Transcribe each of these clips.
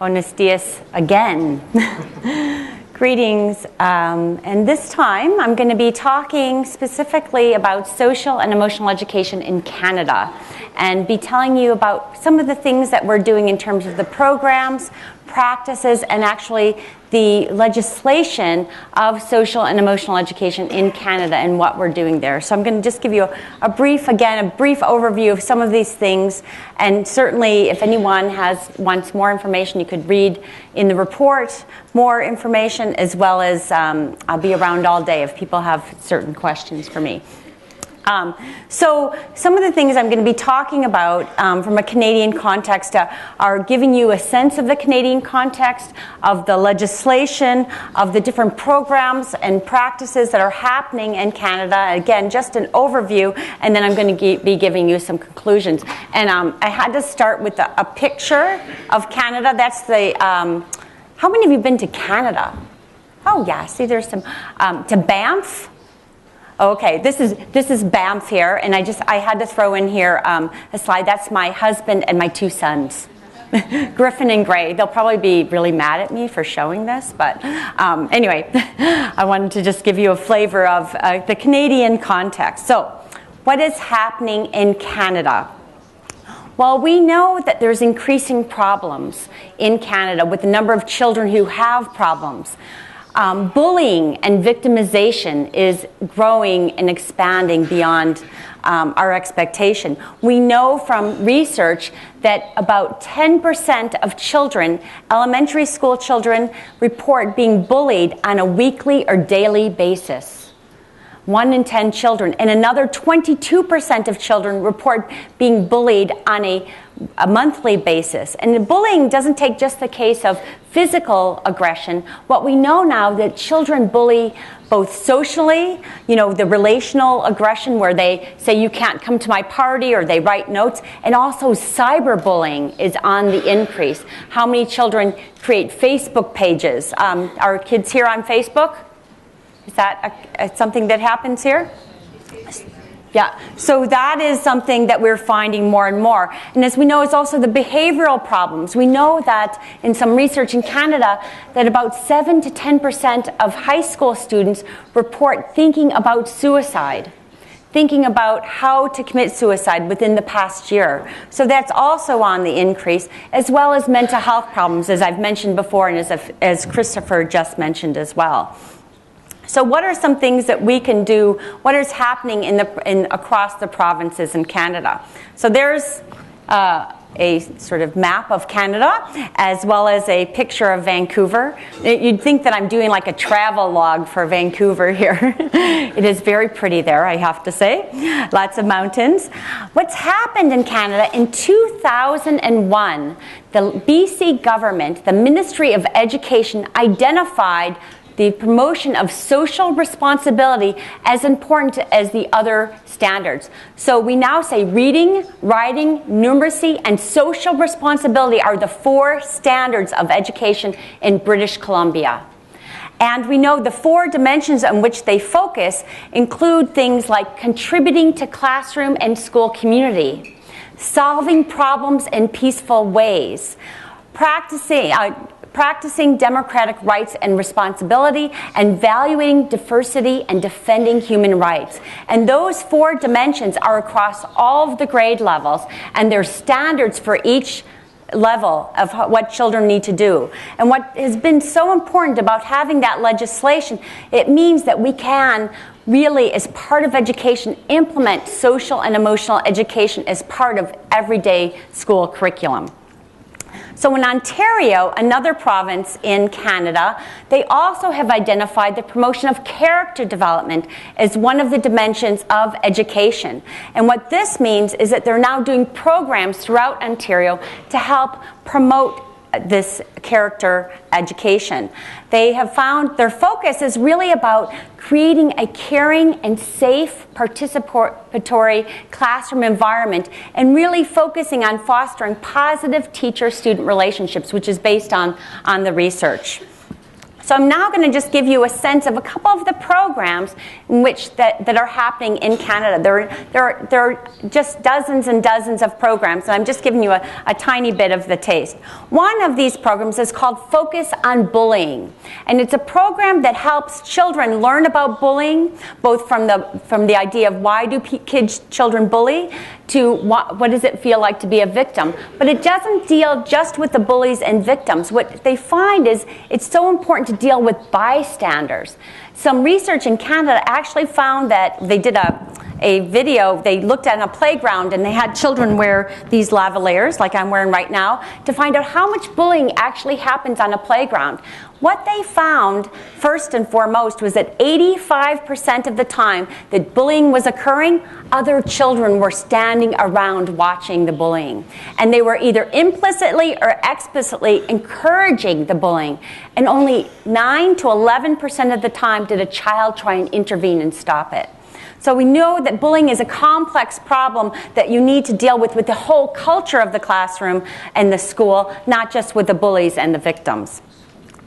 Buenos dias again. Greetings, and this time I'm going to be talking specifically about social and emotional education in Canada and be telling you about some of the things that we're doing in terms of the programs, practices, and actually the legislation of social and emotional education in Canada and what we're doing there. So I'm going to just give you a brief overview of some of these things, and certainly if anyone wants more information, you could read in the report more information, as well as I'll be around all day if people have certain questions for me. So some of the things I'm going to be talking about from a Canadian context are giving you a sense of the Canadian context, of the legislation, of the different programs and practices that are happening in Canada. Again, just an overview, and then I'm going to be giving you some conclusions. And I had to start with a picture of Canada. That's the, how many of you have been to Canada? Oh yeah, see there's some, to Banff. Okay, this is Banff here, and I had to throw in here a slide. That's my husband and my two sons, Griffin and Gray. They'll probably be really mad at me for showing this, but anyway, I wanted to just give you a flavor of the Canadian context. So, what is happening in Canada? Well, we know that there's increasing problems in Canada with the number of children who have problems. Bullying and victimization is growing and expanding beyond our expectation. We know from research that about 10% of children, elementary school children, report being bullied on a weekly or daily basis. 1 in 10 children, and another 22% of children report being bullied on a monthly basis. And the bullying doesn't take just the case of physical aggression. What we know now that children bully both socially, you know, the relational aggression where they say you can't come to my party, or they write notes, and also cyberbullying is on the increase. How many children create Facebook pages? Are kids here on Facebook? Is that something that happens here? Yeah, so that is something that we're finding more and more. And as we know, it's also the behavioral problems. We know that in some research in Canada that about 7 to 10% of high school students report thinking about suicide, thinking about how to commit suicide within the past year. So that's also on the increase, as well as mental health problems, as I've mentioned before, and as Christopher just mentioned as well. So what are some things that we can do? What is happening across the provinces in Canada? So there's a sort of map of Canada, as well as a picture of Vancouver. You'd think that I'm doing like a travel log for Vancouver here. It is very pretty there, I have to say. Lots of mountains. What's happened in Canada, in 2001, the BC government, the Ministry of Education, identified the promotion of social responsibility as important as the other standards. So we now say reading, writing, numeracy, and social responsibility are the 4 standards of education in British Columbia. And we know the 4 dimensions on which they focus include things like contributing to classroom and school community, solving problems in peaceful ways, practicing democratic rights and responsibility, and valuing diversity and defending human rights. And those 4 dimensions are across all of the grade levels, and there's standards for each level of what children need to do. And what has been so important about having that legislation, it means that we can really, as part of education, implement social and emotional education as part of everyday school curriculum. So in Ontario, another province in Canada, they also have identified the promotion of character development as one of the dimensions of education. And what this means is that they're now doing programs throughout Ontario to help promote this character education. They have found their focus is really about creating a caring and safe participatory classroom environment, and really focusing on fostering positive teacher-student relationships, which is based on the research. So I'm now going to just give you a sense of a couple of the programs in which that are happening in Canada. There are just dozens and dozens of programs, and I'm just giving you a tiny bit of the taste. One of these programs is called Focus on Bullying, and it's a program that helps children learn about bullying, both from the idea of why do children bully, to what does it feel like to be a victim. But it doesn't deal just with the bullies and victims. What they find is it's so important to deal with bystanders. Some research in Canada actually found that they did a video, they looked at a playground and they had children wear these lavaliers, like I'm wearing right now, to find out how much bullying actually happens on a playground. What they found, first and foremost, was that 85% of the time that bullying was occurring, other children were standing around watching the bullying. And they were either implicitly or explicitly encouraging the bullying. And only 9 to 11% of the time did a child try and intervene and stop it. So we know that bullying is a complex problem that you need to deal with the whole culture of the classroom and the school, not just with the bullies and the victims.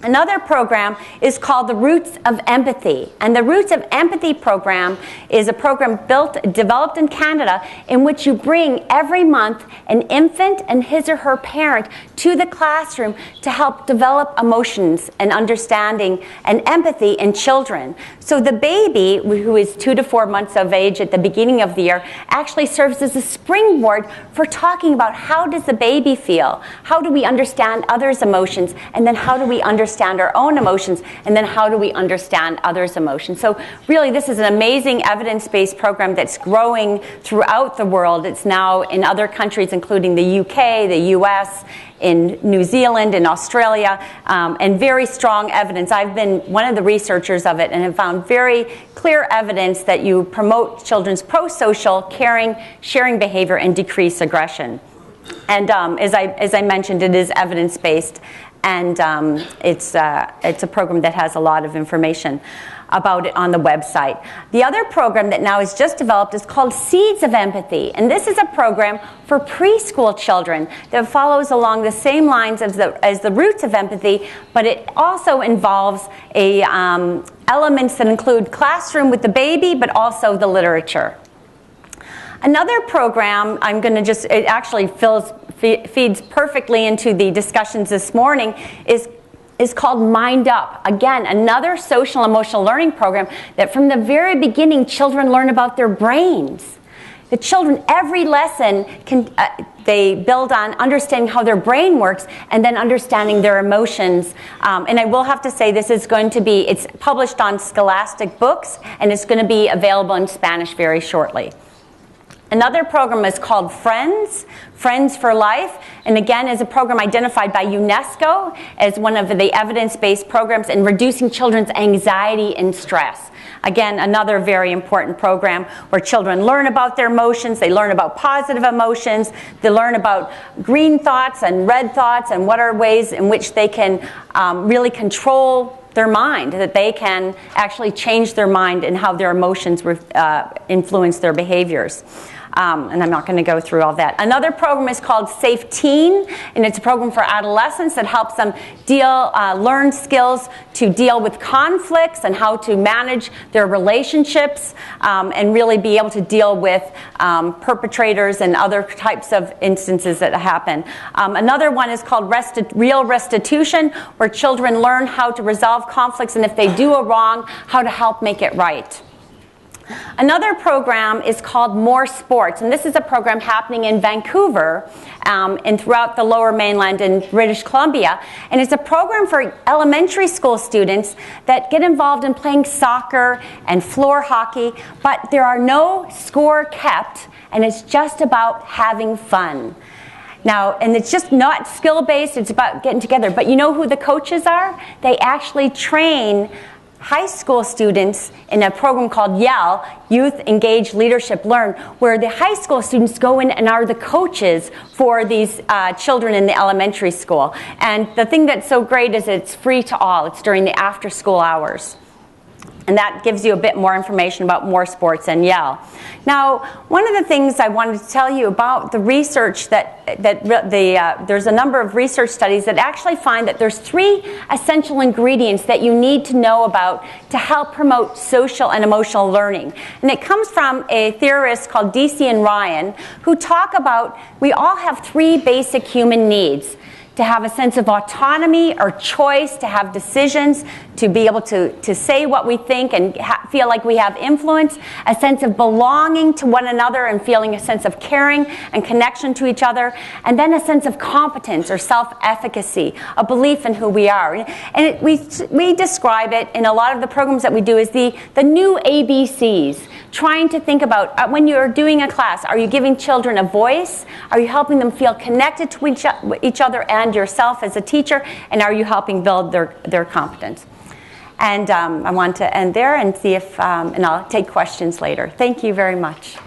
Another program is called the Roots of Empathy. And the Roots of Empathy program is a program developed in Canada in which you bring every month an infant and his or her parent to the classroom to help develop emotions and understanding and empathy in children. So the baby, who is 2 to 4 months of age at the beginning of the year, actually serves as a springboard for talking about how does the baby feel, how do we understand others' emotions, and then how do we understand our own emotions, and then how do we understand others' emotions. So really this is an amazing evidence-based program that's growing throughout the world. It's now in other countries including the UK, the US, in New Zealand, in Australia, and very strong evidence. I've been one of the researchers of it and have found very clear evidence that you promote children's pro-social, caring, sharing behavior and decrease aggression. And as I mentioned, it is evidence-based. And it's a program that has a lot of information about it on the website. The other program that now is just developed is called Seeds of Empathy. And this is a program for preschool children that follows along the same lines as the Roots of Empathy, but it also involves elements that include classroom with the baby, but also the literature. Another program, it actually feeds perfectly into the discussions this morning, is called Mind Up. Again, another social emotional learning program that from the very beginning children learn about their brains. The children, every lesson, they build on understanding how their brain works and then understanding their emotions. And I will have to say it's published on Scholastic Books and it's going to be available in Spanish very shortly. Another program is called Friends for Life, and again is a program identified by UNESCO as one of the evidence-based programs in reducing children's anxiety and stress. Again, another very important program where children learn about their emotions, they learn about positive emotions, they learn about green thoughts and red thoughts and what are ways in which they can really control their mind, that they can actually change their mind and how their emotions influence their behaviors. And I'm not going to go through all that. Another program is called Safe Teen, and it's a program for adolescents that helps them learn skills to deal with conflicts and how to manage their relationships and really be able to deal with perpetrators and other types of instances that happen. Another one is called Real Restitution, where children learn how to resolve conflicts and if they do a wrong, how to help make it right. Another program is called More Sports, and this is a program happening in Vancouver and throughout the Lower Mainland in British Columbia, and it's a program for elementary school students that get involved in playing soccer and floor hockey, but there are no score kept, and it's just about having fun. Now, and it's just not skill-based, it's about getting together, but you know who the coaches are? They actually train high school students in a program called YELL, Youth Engage Leadership Learn, where the high school students go in and are the coaches for these children in the elementary school. And the thing that's so great is it's free to all. It's during the after-school hours. And that gives you a bit more information about more sports and Yale. Now, one of the things I wanted to tell you about the research there's a number of research studies that actually find that there's 3 essential ingredients that you need to know about to help promote social and emotional learning. And it comes from a theorist called D.C. and Ryan, who talk about we all have 3 basic human needs: to have a sense of autonomy or choice, to have decisions, to be able to say what we think and feel like we have influence, a sense of belonging to one another and feeling a sense of caring and connection to each other, and then a sense of competence or self-efficacy, a belief in who we are. And we describe it in a lot of the programs that we do as the new ABCs, trying to think about when you're doing a class, are you giving children a voice? Are you helping them feel connected to each other and yourself as a teacher? And are you helping build their competence? And I want to end there and see if, and I'll take questions later. Thank you very much.